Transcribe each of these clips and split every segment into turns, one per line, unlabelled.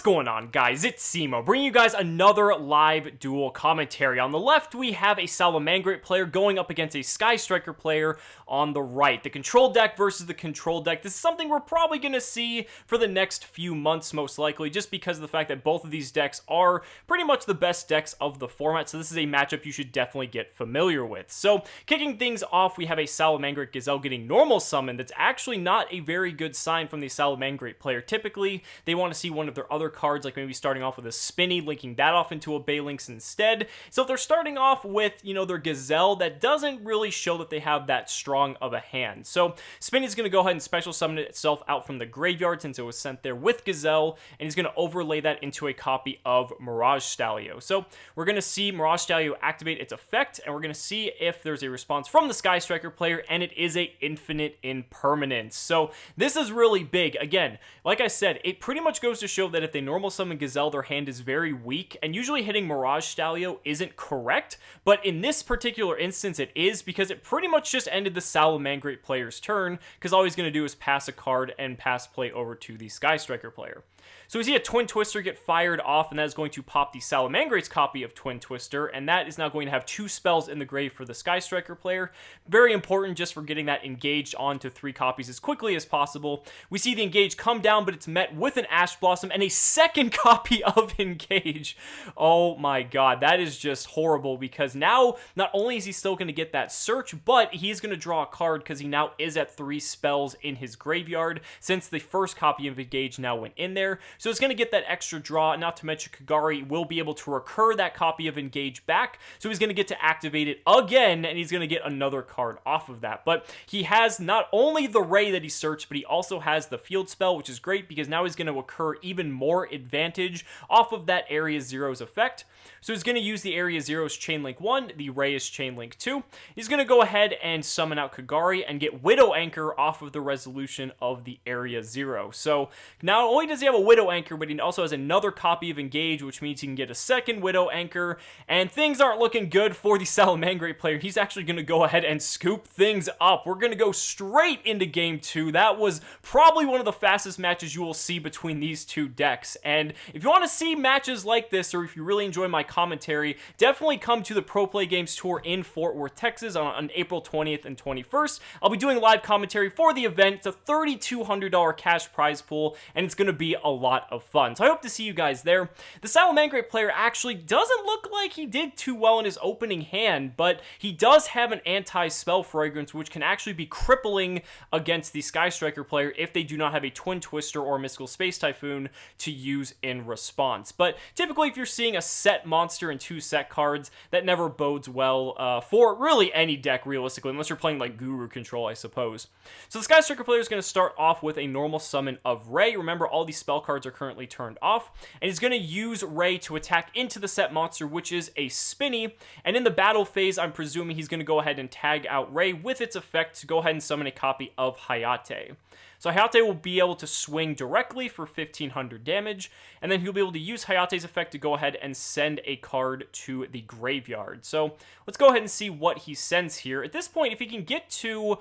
What's going on, guys? It's Cimo, bringing you guys another live duel commentary. On the left, we have a Salamangreat player going up against a Sky Striker player on the right. The control deck versus the control deck. This is something we're probably going to see for the next few months, most likely, just because of the fact that both of these decks are pretty much the best decks of the format, so this is a matchup you should definitely get familiar with. So, kicking things off, we have a Salamangreat Gazelle getting normal summon. That's actually not a very good sign from the Salamangreat player. Typically, they want to see one of their other cards, like maybe starting off with a Spinny, linking that off into a Balinx instead. So if they're starting off with, their Gazelle, that doesn't really show that they have that strong of a hand. So Spinny's going to go ahead and special summon itself out from the graveyard since it was sent there with Gazelle, and he's going to overlay that into a copy of Mirage Stallion. So we're going to see Mirage Stallion activate its effect, and we're going to see if there's a response from the Sky Striker player, and it is a infinite impermanence. So this is really big. Again, like I said, it pretty much goes to show that if they normal summon Gazelle, their hand is very weak, and usually hitting Mirage Stallion isn't correct, but in this particular instance it is, because it pretty much just ended the Salamangreat player's turn, because all he's going to do is pass a card and pass play over to the Sky Striker player. So we see a Twin Twister get fired off, and that is going to pop the Salamangreat's copy of Twin Twister, and that is now going to have 2 spells in the grave for the Sky Striker player. Very important just for getting that engaged onto 3 copies as quickly as possible. We see the engage come down, but it's met with an Ash Blossom and a second copy of engage. Oh my god, that is just horrible, because now not only is he still going to get that search, but he's going to draw a card because he now is at 3 spells in his graveyard since the first copy of engage now went in there. So it's going to get that extra draw, not to mention Kagari will be able to recur that copy of engage back, so he's going to get to activate it again, and he's going to get another card off of that. But he has not only the Ray that he searched, but he also has the field spell, which is great because now he's going to recur even more advantage off of that Area Zero's effect. So he's going to use the Area Zero's Chainlink 1, the Ray is Chainlink 2. He's going to go ahead and summon out Kagari and get Widow Anchor off of the resolution of the Area Zero. So not only does he have a Widow Anchor, but he also has another copy of Engage, which means he can get a second Widow Anchor, and things aren't looking good for the Salamangreat player. He's actually going to go ahead and scoop things up. We're going to go straight into Game 2. That was probably one of the fastest matches you will see between these two decks, and if you want to see matches like this, or if you really enjoy my commentary, definitely come to the Pro Play Games Tour in Fort Worth, Texas on April 20th and 21st. I'll be doing live commentary for the event. It's a $3,200 cash prize pool, and it's going to be a lot of fun. So I hope to see you guys there. The Salamangreat player actually doesn't look like he did too well in his opening hand, but he does have an anti-spell fragrance, which can actually be crippling against the Sky Striker player if they do not have a Twin Twister or Mystical Space Typhoon to use in response. But typically, if you're seeing a set monster and 2 set cards, that never bodes well for really any deck, realistically, unless you're playing like Guru Control, I suppose. So the Sky Striker player is going to start off with a normal summon of Ray. Remember, all these spell cards are currently turned off, and he's going to use Ray to attack into the set monster, which is a Spinny, and in the battle phase, I'm presuming he's going to go ahead and tag out Ray with its effect to go ahead and summon a copy of Hayate. So Hayate will be able to swing directly for 1,500 damage, and then he'll be able to use Hayate's effect to go ahead and send a card to the graveyard. So let's go ahead and see what he sends here. At this point, if he can get to,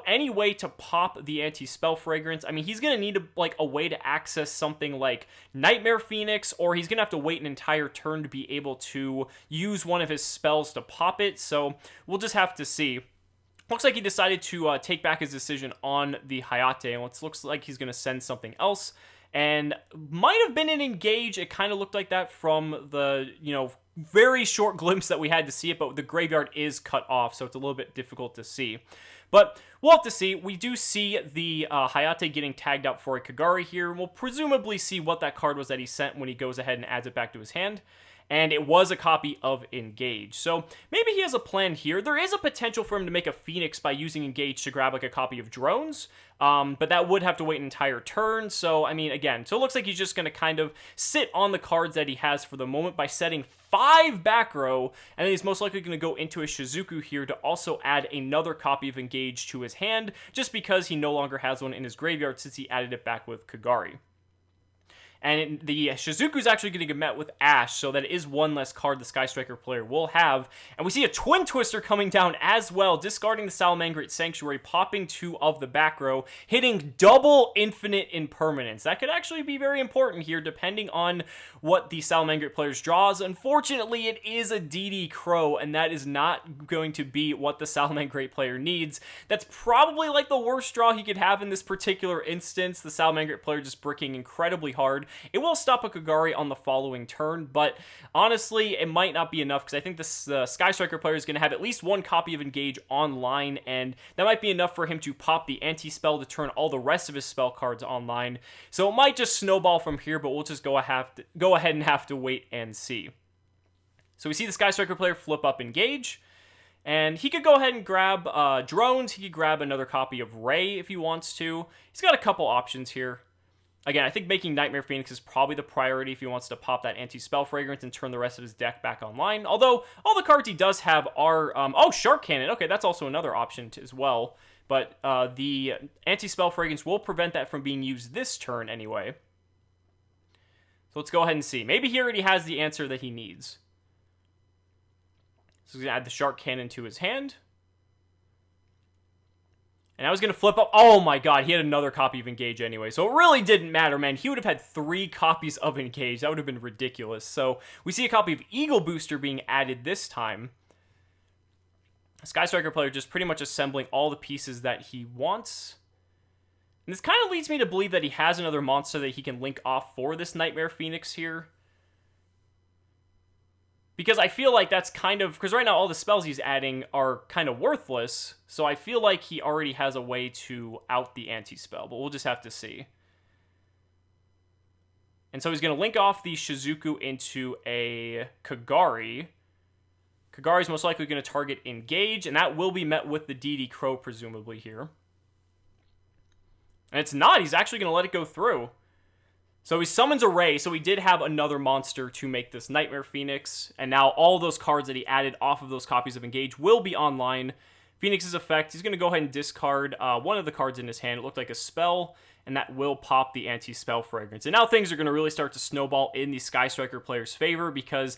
any way to pop the anti-spell fragrance, I mean, he's going to need a way to access something like Nightmare Phoenix, or he's going to have to wait an entire turn to be able to use one of his spells to pop it, so we'll just have to see. Looks like he decided to take back his decision on the Hayate, and it looks like he's going to send something else, and might have been an Engage. It kind of looked like that from the, very short glimpse that we had to see it, but the graveyard is cut off, so it's a little bit difficult to see. But we'll have to see. We do see the Hayate getting tagged out for a Kagari here, and we'll presumably see what that card was that he sent when he goes ahead and adds it back to his hand. And it was a copy of Engage. So maybe he has a plan here. There is a potential for him to make a Phoenix by using Engage to grab a copy of Drones, but that would have to wait an entire turn. So, I mean, again, so it looks like he's just going to kind of sit on the cards that he has for the moment by setting 5 back row, and then he's most likely going to go into a Shizuku here to also add another copy of Engage to his hand, just because he no longer has one in his graveyard since he added it back with Kagari. And the Shizuku is actually going to get met with Ash, so that is one less card the Sky Striker player will have. And we see a Twin Twister coming down as well, discarding the Salamangreat Sanctuary, popping 2 of the back row, hitting double infinite impermanence. That could actually be very important here, depending on what the Salamangreat players draws. Unfortunately, it is a DD Crow, and that is not going to be what the Salamangreat player needs. That's probably like the worst draw he could have in this particular instance. The Salamangreat player just bricking incredibly hard. It will stop a Kagari on the following turn, but honestly, it might not be enough, because I think the Sky Striker player is going to have at least 1 copy of Engage online, and that might be enough for him to pop the anti-spell to turn all the rest of his spell cards online. So it might just snowball from here, but we'll just go ahead and have to wait and see. So we see the Sky Striker player flip up Engage, and he could go ahead and grab drones. He could grab another copy of Ray if he wants to. He's got a couple options here. Again, I think making Nightmare Phoenix is probably the priority if he wants to pop that Anti-Spell Fragrance and turn the rest of his deck back online. Although, all the cards he does have are... Shark Cannon. Okay, that's also another option as well. But the Anti-Spell Fragrance will prevent that from being used this turn anyway. So let's go ahead and see. Maybe he already has the answer that he needs. So he's going to add the Shark Cannon to his hand. And I was going to flip up. Oh my god, he had another copy of Engage anyway. So it really didn't matter, man. He would have had 3 copies of Engage. That would have been ridiculous. So we see a copy of Eagle Booster being added this time. Sky Striker player just pretty much assembling all the pieces that he wants. And this kind of leads me to believe that he has another monster that he can link off for this Nightmare Phoenix here. Because I feel like that's kind of... Because right now all the spells he's adding are kind of worthless. So I feel like he already has a way to out the anti-spell. But we'll just have to see. And so he's going to link off the Shizuku into a Kagari. Kagari's most likely going to target Engage. And that will be met with the DD Crow, presumably, here. And it's not. He's actually going to let it go through. So he summons a Ray, so he did have another monster to make this Nightmare Phoenix, and now all those cards that he added off of those copies of Engage will be online. Phoenix's effect, he's going to go ahead and discard one of the cards in his hand. It looked like a spell, and that will pop the Anti-Spell Fragrance. And now things are going to really start to snowball in the Sky Striker player's favor, because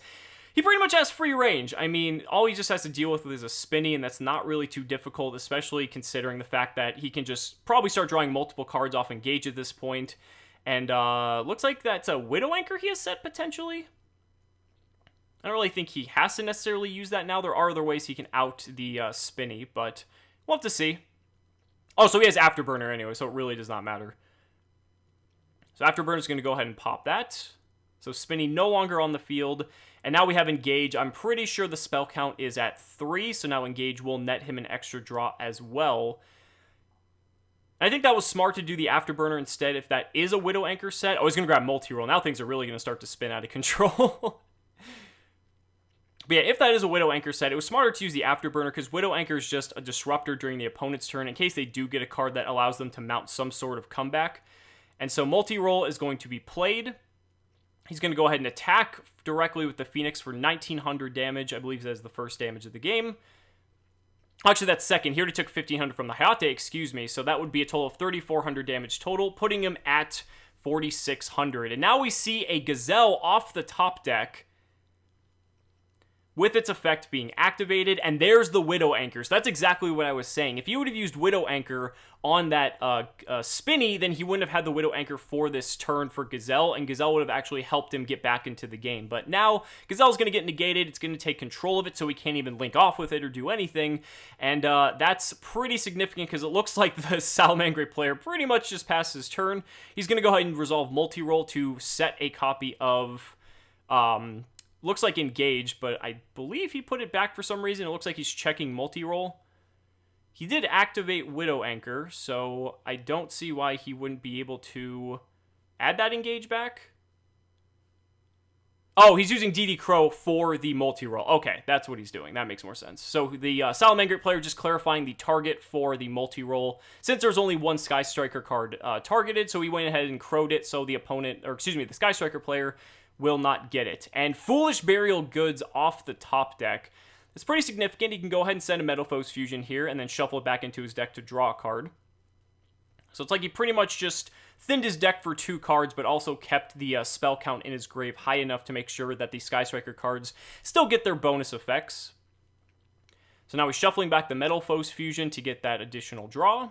he pretty much has free range. I mean, all he just has to deal with is a Spinny, and that's not really too difficult, especially considering the fact that he can just probably start drawing multiple cards off Engage at this point. And looks like that's a Widow Anchor he has set, potentially. I don't really think he has to necessarily use that now. There are other ways he can out the Spinny, but we'll have to see. Oh, so he has Afterburner anyway, so it really does not matter. So Afterburner is going to go ahead and pop that. So Spinny no longer on the field. And now we have Engage. I'm pretty sure the spell count is at 3, so now Engage will net him an extra draw as well. I think that was smart to do the Afterburner instead if that is a Widow Anchor set. I was going to grab Multi-Roll. Now things are really going to start to spin out of control. But yeah, if that is a Widow Anchor set, it was smarter to use the Afterburner because Widow Anchor is just a disruptor during the opponent's turn in case they do get a card that allows them to mount some sort of comeback. And so Multi-Roll is going to be played. He's going to go ahead and attack directly with the Phoenix for 1900 damage. I believe that is the first damage of the game. Actually, that's second. He already took 1,500 from the Hayate, excuse me. So that would be a total of 3,400 damage total, putting him at 4,600. And now we see a Gazelle off the top deck with its effect being activated, and there's the Widow Anchor. So that's exactly what I was saying. If you would have used Widow Anchor on that Spinny, then he wouldn't have had the Widow Anchor for this turn for Gazelle, and Gazelle would have actually helped him get back into the game. But now, Gazelle's going to get negated. It's going to take control of it, so he can't even link off with it or do anything. And that's pretty significant, because it looks like the Salamangreat player pretty much just passed his turn. He's going to go ahead and resolve Multi-Roll to set a copy of... looks like Engage, but I believe he put it back for some reason. It looks like he's checking Multi-Roll. He did activate Widow Anchor, so I don't see why he wouldn't be able to add that Engage back. Oh, he's using DD Crow for the Multi-Roll. Okay, that's what he's doing. That makes more sense. So the Salamangreat player just clarifying the target for the Multi-Roll. Since there's only one Sky Striker card targeted, so he went ahead and crowed it, so the opponent, or excuse me, the Sky Striker player will not get it. And Foolish Burial Goods off the top deck. It's pretty significant. He can go ahead and send a Metalfoes Fusion here and then shuffle it back into his deck to draw a card. So it's like he pretty much just thinned his deck for 2 cards, but also kept the spell count in his grave high enough to make sure that the Sky Striker cards still get their bonus effects. So now he's shuffling back the Metalfoes Fusion to get that additional draw.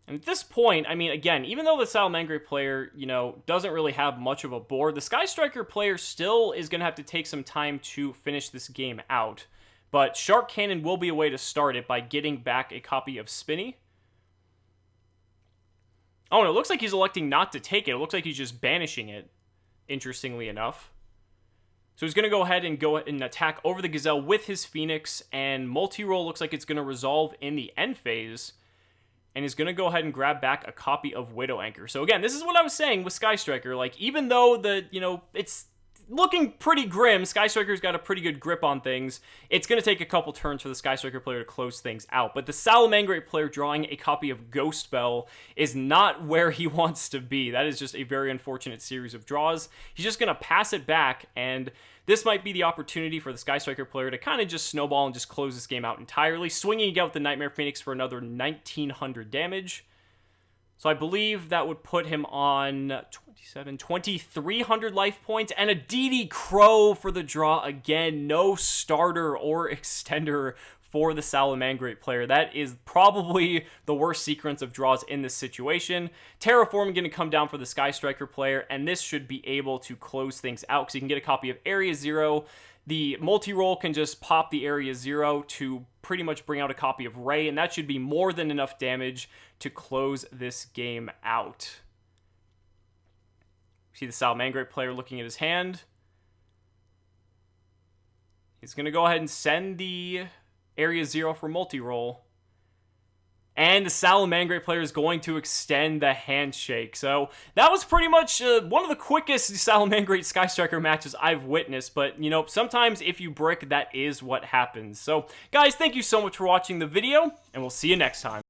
And at this point, I mean, again, even though the Salamangreat player, you know, doesn't really have much of a board, the Sky Striker player still is going to have to take some time to finish this game out. But Shark Cannon will be a way to start it by getting back a copy of Spinny. Oh, and it looks like he's electing not to take it. It looks like he's just banishing it, interestingly enough. So he's going to go ahead and attack over the Gazelle with his Phoenix, and multi-roll looks like it's going to resolve in the end phase, and he's going to go ahead and grab back a copy of Widow Anchor. So again, this is what I was saying with Sky Striker. Like, even though it's looking pretty grim, Sky Striker's got a pretty good grip on things, it's going to take a couple turns for the Sky Striker player to close things out. But the Salamangreat player drawing a copy of Ghost Spell is not where he wants to be. That is just a very unfortunate series of draws. He's just going to pass it back, and this might be the opportunity for the Sky Striker player to kind of just snowball and just close this game out entirely, swinging again with the Nightmare Phoenix for another 1900 damage. So I believe that would put him on 2,300 life points, and a DD Crow for the draw again. No starter or extender for the Salamangreat player. That is probably the worst sequence of draws in this situation. Terraform going to come down for the Sky Striker player, and this should be able to close things out because you can get a copy of Area 0. The multi-roll can just pop the Area 0 to pretty much bring out a copy of Ray, and that should be more than enough damage to close this game out. See the Salamangreat player looking at his hand. He's going to go ahead and send the Area 0 for multi-roll. And the Salamangreat player is going to extend the handshake. So that was pretty much one of the quickest Salamangreat Sky Striker matches I've witnessed. But, you know, sometimes if you brick, that is what happens. So, guys, thank you so much for watching the video, and we'll see you next time.